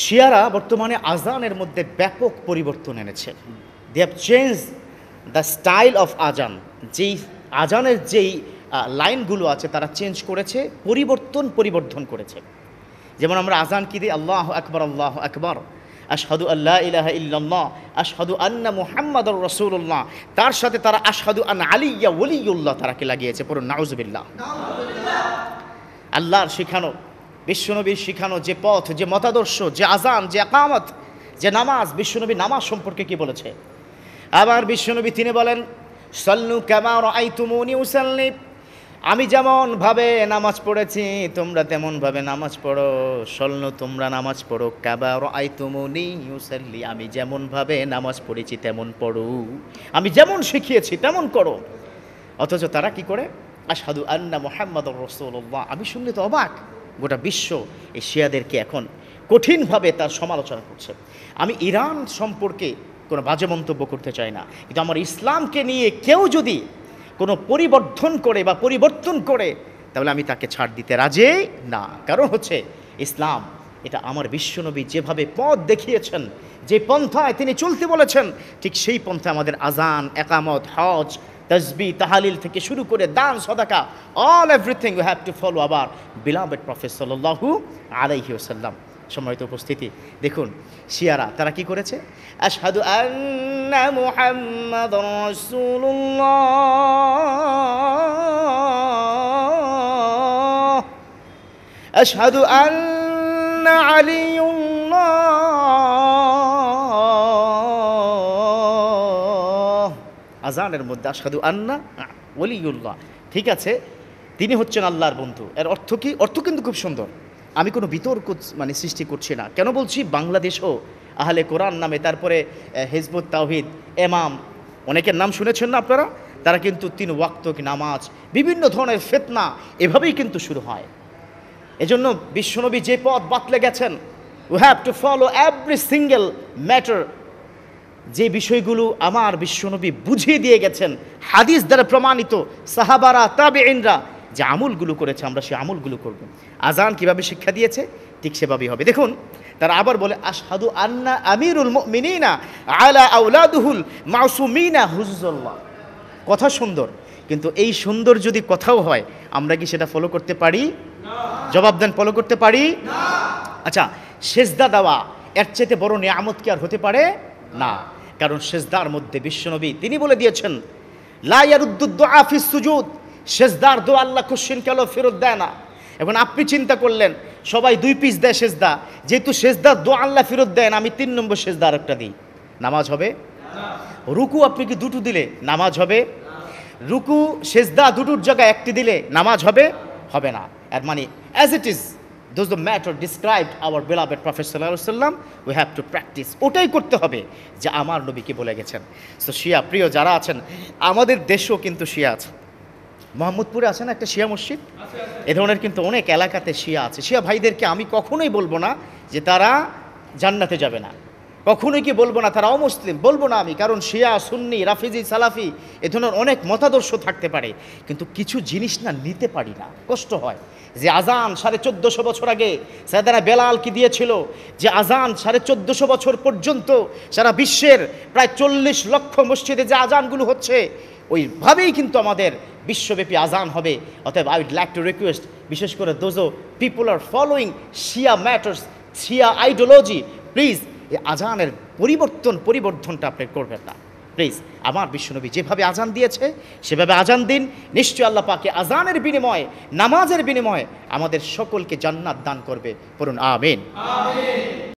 শিয়ারা বর্তমানে আজানের মধ্যে ব্যাপক পরিবর্তন এনেছে। They have change the style of azan. যেই আজানের যেই লাইনগুলো আছে তারা চেঞ্জ করেছে, পরিবর্ধন করেছে। যেমন আমরা আজান কি দিই, আল্লাহু আকবার আল্লাহু আকবার, আশহাদু আল্লা ইলাহা ইল্লাল্লাহ, আশহাদু আন্না মুহাম্মাদুর রাসূলুল্লাহ, তার সাথে তারা আশহাদু আন আলিয়া ওলিউল্লাহ তারাকে লাগিয়েছে। পড়ুন নাউজুবিল্লাহ। আল্লাহর শিখানো, বিশ্বনবীর শিখানো যে পথ, যে মতাদর্শ, যে আজান, যে একামত, যে নামাজ, বিশ্বনবী নামাজ সম্পর্কে কি বলেছে? আবার বিশ্বনবী তিনি বলেন, সাল্লু কামা রাআইতুমুনি উসাল্লি, আমি যেমনভাবে নামাজ পড়েছি তোমরা তেমনভাবে নামাজ পড়ো। সল্লু, তোমরা নামাজ পড়ো, কামা রাআইতুমুনি উসাল্লি, আমি যেমনভাবে নামাজ পড়েছি তেমন পড়ো, আমি যেমন শিখিয়েছি তেমন করো। অথচ তারা কি করে? আশহাদু আন্না মুহাম্মাদুর রাসূলুল্লাহ। আমি শুনলে তো অবাক, গোটা বিশ্ব এই শিয়াদেরকে এখন কঠিনভাবে তার সমালোচনা করছে। আমি ইরান সম্পর্কে কোনো বাজে মন্তব্য করতে চাই না, কিন্তু আমার ইসলামকে নিয়ে কেউ যদি কোনো পরিবর্তন করে তাহলে আমি তাকে ছাড় দিতে রাজি না। কারণ হচ্ছে ইসলাম এটা আমার বিশ্বনবী যেভাবে পথ দেখিয়েছেন, যে পন্থায় তিনি চলতে বলেছেন, ঠিক সেই পন্থায় আমাদের আজান, একামত, হজ, তাসবিহ, তাহালিল থেকে শুরু করে দান, সাদাকা, all everything you have to follow আবার বিলাভেড প্রফেট সাল্লাল্লাহু আলাইহি ওয়াসাল্লাম। সম্মানিত উপস্থিতি, দেখুন শিয়ারা তারা কি করেছে? আশহাদু আন্না মুহাম্মাদুর রাসূলুল্লাহ, আশহাদু আন্না আলিয়ুল্লাহ। আজানের মধ্যে আশহাদু আন্না ওলিউল্লাহ, ঠিক আছে, তিনি হচ্ছেন আল্লাহর বন্ধু। এর অর্থ কি? অর্থ কিন্তু খুব সুন্দর। আমি কোনো বিতর্ক সৃষ্টি করছি না। কেন বলছি? বাংলাদেশও আহলে কোরআন নামে, তারপরে হিজবুত তাওহীদ, এমাম, অনেকের নাম শুনেছেন না আপনারা? তারা কিন্তু 3 ওয়াক্ত নামাজ, বিভিন্ন ধরনের ফিতনা এভাবেই কিন্তু শুরু হয়। এজন্য বিশ্বনবী যে পথ বাতলে গেছেন, we have to follow every single matter. যে বিষয়গুলো আমার বিশ্বনবী বুঝিয়ে দিয়ে গেছেন, হাদিস দ্বারা প্রমাণিত, সাহাবারা, তাবেঈনরা যে আমলগুলো করেছে আমরা সেই আমলগুলো করব। আজান কিভাবে শিক্ষা দিয়েছে ঠিক সেভাবেই হবে। দেখুন তারা আবার বলে, আশহাদু আন্না আমিরুল মুমিনিনা আলা আওলাদুহুল মাসুমিনা হুজুল্লাহ। কথা সুন্দর, কিন্তু এই সুন্দর যদি কথাও হয়, আমরা কি সেটা ফলো করতে পারি? জবাব দেন, ফলো করতে পারি? আচ্ছা, সেজদা দেওয়া এর চাইতে বড় নিয়ামত কি আর হতে পারে? না। কারণ সেজদার মধ্যে বিশ্বনবী তিনি বলে দিয়েছেন, লা ইয়ারুদ্দুদ দুআ ফিস সুজুদ, সেজদার দোয়া আল্লাহ কোশ্চেন কেন ফেরত দেয় না। এখন আপনি চিন্তা করলেন সবাই 2 পিস দেয় সেজদা, যেহেতু সেজদার দোয়া আল্লাহ ফেরত দেন, আমি 3 নম্বর সেজদা আরেকটা দিই, নামাজ হবে? রুকু আপনি কি 2টো দিলে নামাজ হবে? রুকু সেজদা 2টোর জায়গায় 1টি দিলে নামাজ হবে? হবে না। এর মানে as it is those the matter described our beloved Prophet sallallahu alaihi wasallam, we have to practice, ওটাই করতে হবে যে আমার নবীকে বলে গেছেন। সো শিয়া প্রিয় যারা আছেন, আমাদের দেশেও কিন্তু শিয়া আছে। মোহাম্মদপুরে আছে না একটা শিয়া মসজিদ? এ ধরনের কিন্তু অনেক এলাকাতে শিয়া আছে। শিয়া ভাইদেরকে আমি কখনোই বলবো না যে তারা জান্নাতে যাবে না, কখনোই কি বলবো না তারা অমুসলিম, বলবো না আমি। কারণ শিয়া, সুন্নি, রাফিজি, সালাফি এ ধরনের অনেক মতাদর্শ থাকতে পারে, কিন্তু কিছু জিনিস না নিতে পারি না, কষ্ট হয়। যে আজান 1450 বছর আগে সাইয়েদনা বেলাল কি দিয়েছিল, যে আজান 1450 বছর পর্যন্ত সারা বিশ্বের প্রায় 40 লক্ষ মসজিদে যে আজানগুলো হচ্ছে, ওইভাবেই কিন্তু আমাদের বিশ্বব্যাপী আজান হবে। অতএব I would like to request, বিশেষ করে those people are following Shia matters, Shia ideology, please এই আজানের পরিবর্ধনটা আপনি করবেন না প্লিজ। আমার বিশ্বনবী যেভাবে আজান দিয়েছে সেভাবে আজান দিন। নিশ্চয় আল্লাহ পাকে আজানের বিনিময়ে, নামাজের বিনিময়ে আমাদের সকলকে জান্নাত দান করবে। পড়ুন আমিন।